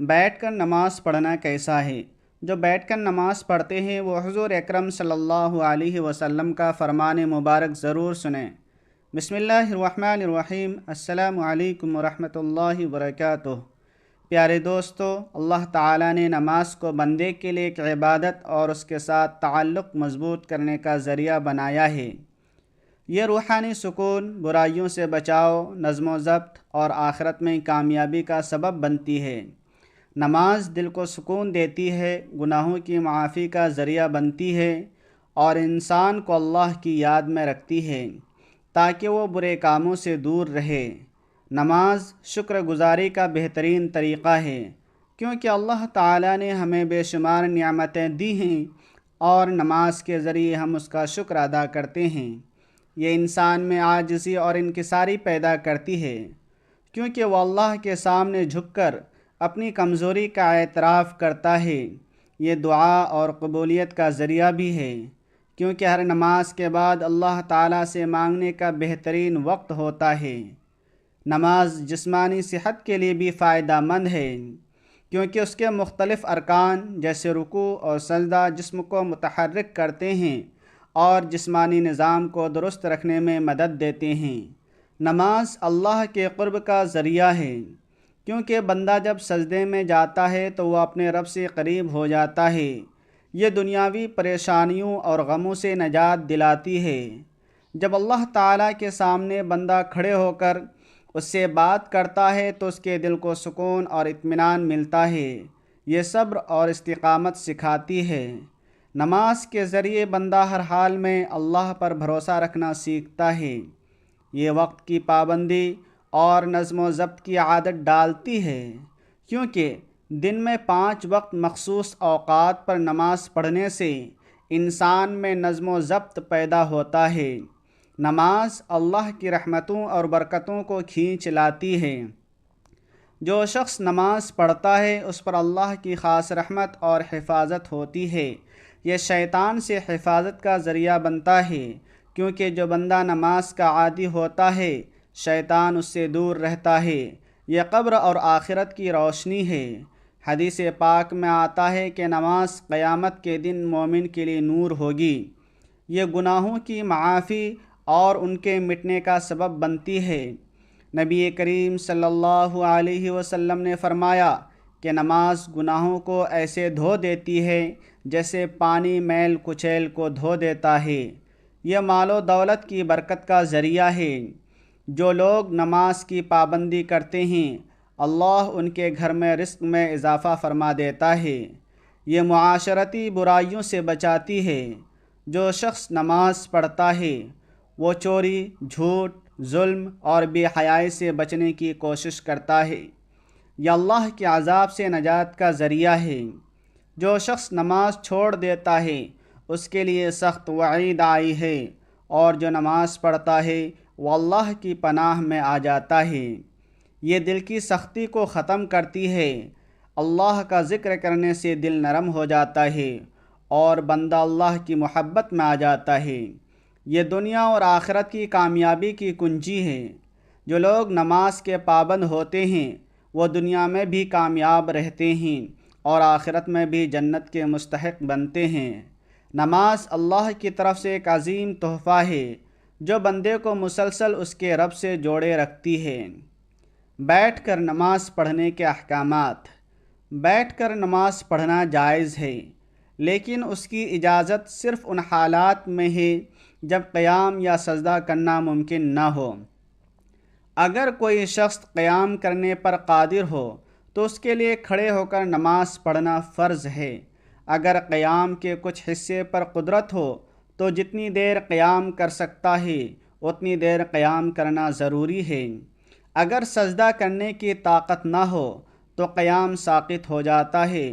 بیٹھ کر نماز پڑھنا کیسا ہے؟ جو بیٹھ کر نماز پڑھتے ہیں وہ حضور اکرم صلی اللہ علیہ وسلم کا فرمان مبارک ضرور سنیں۔ بسم اللہ الرحمن الرحیم۔ السلام علیکم ورحمۃ اللہ وبرکاتہ۔ پیارے دوستو، اللہ تعالیٰ نے نماز کو بندے کے لیے ایک عبادت اور اس کے ساتھ تعلق مضبوط کرنے کا ذریعہ بنایا ہے۔ یہ روحانی سکون، برائیوں سے بچاؤ، نظم و ضبط اور آخرت میں کامیابی کا سبب بنتی ہے۔ نماز دل کو سکون دیتی ہے، گناہوں کی معافی کا ذریعہ بنتی ہے اور انسان کو اللہ کی یاد میں رکھتی ہے تاکہ وہ برے کاموں سے دور رہے۔ نماز شکر گزاری کا بہترین طریقہ ہے، کیونکہ اللہ تعالیٰ نے ہمیں بے شمار نعمتیں دی ہیں اور نماز کے ذریعے ہم اس کا شکر ادا کرتے ہیں۔ یہ انسان میں عاجزی اور انکساری پیدا کرتی ہے، کیونکہ وہ اللہ کے سامنے جھک کر اپنی کمزوری کا اعتراف کرتا ہے۔ یہ دعا اور قبولیت کا ذریعہ بھی ہے، کیونکہ ہر نماز کے بعد اللہ تعالیٰ سے مانگنے کا بہترین وقت ہوتا ہے۔ نماز جسمانی صحت کے لیے بھی فائدہ مند ہے، کیونکہ اس کے مختلف ارکان جیسے رکوع اور سجدہ جسم کو متحرک کرتے ہیں اور جسمانی نظام کو درست رکھنے میں مدد دیتے ہیں۔ نماز اللہ کے قرب کا ذریعہ ہے، کیونکہ بندہ جب سجدے میں جاتا ہے تو وہ اپنے رب سے قریب ہو جاتا ہے۔ یہ دنیاوی پریشانیوں اور غموں سے نجات دلاتی ہے۔ جب اللہ تعالیٰ کے سامنے بندہ کھڑے ہو کر اس سے بات کرتا ہے تو اس کے دل کو سکون اور اطمینان ملتا ہے۔ یہ صبر اور استقامت سکھاتی ہے۔ نماز کے ذریعے بندہ ہر حال میں اللہ پر بھروسہ رکھنا سیکھتا ہے۔ یہ وقت کی پابندی اور نظم و ضبط کی عادت ڈالتی ہے، کیونکہ دن میں 5 وقت مخصوص اوقات پر نماز پڑھنے سے انسان میں نظم و ضبط پیدا ہوتا ہے۔ نماز اللہ کی رحمتوں اور برکتوں کو کھینچ لاتی ہے۔ جو شخص نماز پڑھتا ہے اس پر اللہ کی خاص رحمت اور حفاظت ہوتی ہے۔ یہ شیطان سے حفاظت کا ذریعہ بنتا ہے، کیونکہ جو بندہ نماز کا عادی ہوتا ہے شیطان اس سے دور رہتا ہے۔ یہ قبر اور آخرت کی روشنی ہے۔ حدیث پاک میں آتا ہے کہ نماز قیامت کے دن مومن کے لیے نور ہوگی۔ یہ گناہوں کی معافی اور ان کے مٹنے کا سبب بنتی ہے۔ نبی کریم صلی اللہ علیہ وسلم نے فرمایا کہ نماز گناہوں کو ایسے دھو دیتی ہے جیسے پانی میل کچیل کو دھو دیتا ہے۔ یہ مال و دولت کی برکت کا ذریعہ ہے۔ جو لوگ نماز کی پابندی کرتے ہیں اللہ ان کے گھر میں رزق میں اضافہ فرما دیتا ہے۔ یہ معاشرتی برائیوں سے بچاتی ہے۔ جو شخص نماز پڑھتا ہے وہ چوری، جھوٹ، ظلم اور بے حیائی سے بچنے کی کوشش کرتا ہے۔ یہ اللہ کے عذاب سے نجات کا ذریعہ ہے۔ جو شخص نماز چھوڑ دیتا ہے اس کے لیے سخت وعید آئی ہے، اور جو نماز پڑھتا ہے وہ اللہ کی پناہ میں آ جاتا ہے۔ یہ دل کی سختی کو ختم کرتی ہے۔ اللہ کا ذکر کرنے سے دل نرم ہو جاتا ہے اور بندہ اللہ کی محبت میں آ جاتا ہے۔ یہ دنیا اور آخرت کی کامیابی کی کنجی ہے۔ جو لوگ نماز کے پابند ہوتے ہیں وہ دنیا میں بھی کامیاب رہتے ہیں اور آخرت میں بھی جنت کے مستحق بنتے ہیں۔ نماز اللہ کی طرف سے ایک عظیم تحفہ ہے جو بندے کو مسلسل اس کے رب سے جوڑے رکھتی ہے۔ بیٹھ کر نماز پڑھنے کے احکامات۔ بیٹھ کر نماز پڑھنا جائز ہے، لیکن اس کی اجازت صرف ان حالات میں ہے جب قیام یا سجدہ کرنا ممکن نہ ہو۔ اگر کوئی شخص قیام کرنے پر قادر ہو تو اس کے لیے کھڑے ہو کر نماز پڑھنا فرض ہے۔ اگر قیام کے کچھ حصے پر قدرت ہو تو جتنی دیر قیام کر سکتا ہے اتنی دیر قیام کرنا ضروری ہے۔ اگر سجدہ کرنے کی طاقت نہ ہو تو قیام ساقط ہو جاتا ہے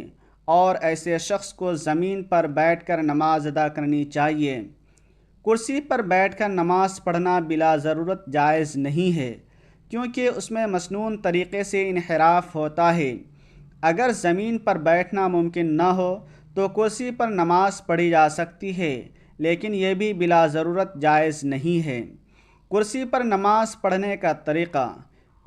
اور ایسے شخص کو زمین پر بیٹھ کر نماز ادا کرنی چاہیے۔ کرسی پر بیٹھ کر نماز پڑھنا بلا ضرورت جائز نہیں ہے، کیونکہ اس میں مسنون طریقے سے انحراف ہوتا ہے۔ اگر زمین پر بیٹھنا ممکن نہ ہو تو کرسی پر نماز پڑھی جا سکتی ہے، لیکن یہ بھی بلا ضرورت جائز نہیں ہے۔ کرسی پر نماز پڑھنے کا طریقہ۔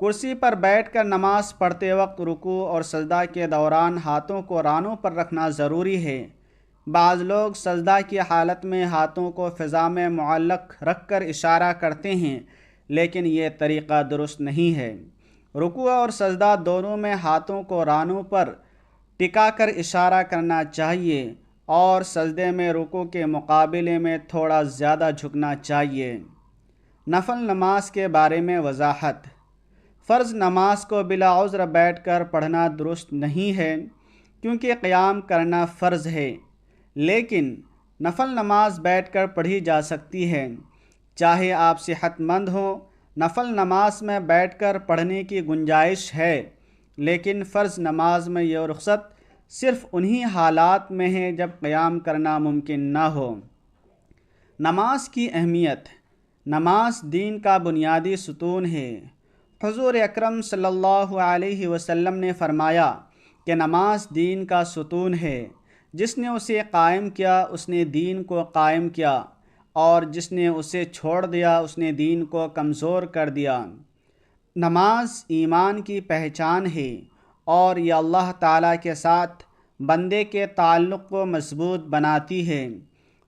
کرسی پر بیٹھ کر نماز پڑھتے وقت رکوع اور سجدہ کے دوران ہاتھوں کو رانوں پر رکھنا ضروری ہے۔ بعض لوگ سجدہ کی حالت میں ہاتھوں کو فضا میں معلق رکھ کر اشارہ کرتے ہیں، لیکن یہ طریقہ درست نہیں ہے۔ رکوع اور سجدہ دونوں میں ہاتھوں کو رانوں پر ٹکا کر اشارہ کرنا چاہیے، اور سجدے میں رکوع کے مقابلے میں تھوڑا زیادہ جھکنا چاہیے۔ نفل نماز کے بارے میں وضاحت۔ فرض نماز کو بلا عذر بیٹھ کر پڑھنا درست نہیں ہے، کیونکہ قیام کرنا فرض ہے، لیکن نفل نماز بیٹھ کر پڑھی جا سکتی ہے۔ چاہے آپ صحت مند ہوں، نفل نماز میں بیٹھ کر پڑھنے کی گنجائش ہے، لیکن فرض نماز میں یہ رخصت صرف انہی حالات میں ہے جب قیام کرنا ممکن نہ ہو۔ نماز کی اہمیت۔ نماز دین کا بنیادی ستون ہے۔ حضور اکرم صلی اللہ علیہ وسلم نے فرمایا کہ نماز دین کا ستون ہے۔ جس نے اسے قائم کیا اس نے دین کو قائم کیا، اور جس نے اسے چھوڑ دیا اس نے دین کو کمزور کر دیا۔ نماز ایمان کی پہچان ہے، اور یہ اللہ تعالیٰ کے ساتھ بندے کے تعلق کو مضبوط بناتی ہے۔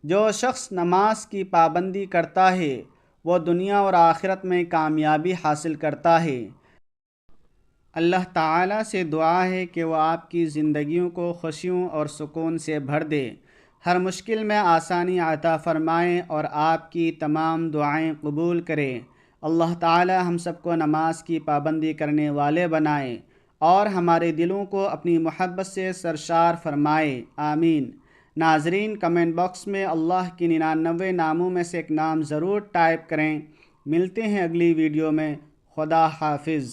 جو شخص نماز کی پابندی کرتا ہے وہ دنیا اور آخرت میں کامیابی حاصل کرتا ہے۔ اللہ تعالیٰ سے دعا ہے کہ وہ آپ کی زندگیوں کو خوشیوں اور سکون سے بھر دے، ہر مشکل میں آسانی عطا فرمائیں، اور آپ کی تمام دعائیں قبول کرے۔ اللہ تعالیٰ ہم سب کو نماز کی پابندی کرنے والے بنائے، اور ہمارے دلوں کو اپنی محبت سے سرشار فرمائے، آمین۔ ناظرین، کمنٹ باکس میں اللہ کی 99 ناموں میں سے ایک نام ضرور ٹائپ کریں۔ ملتے ہیں اگلی ویڈیو میں۔ خدا حافظ۔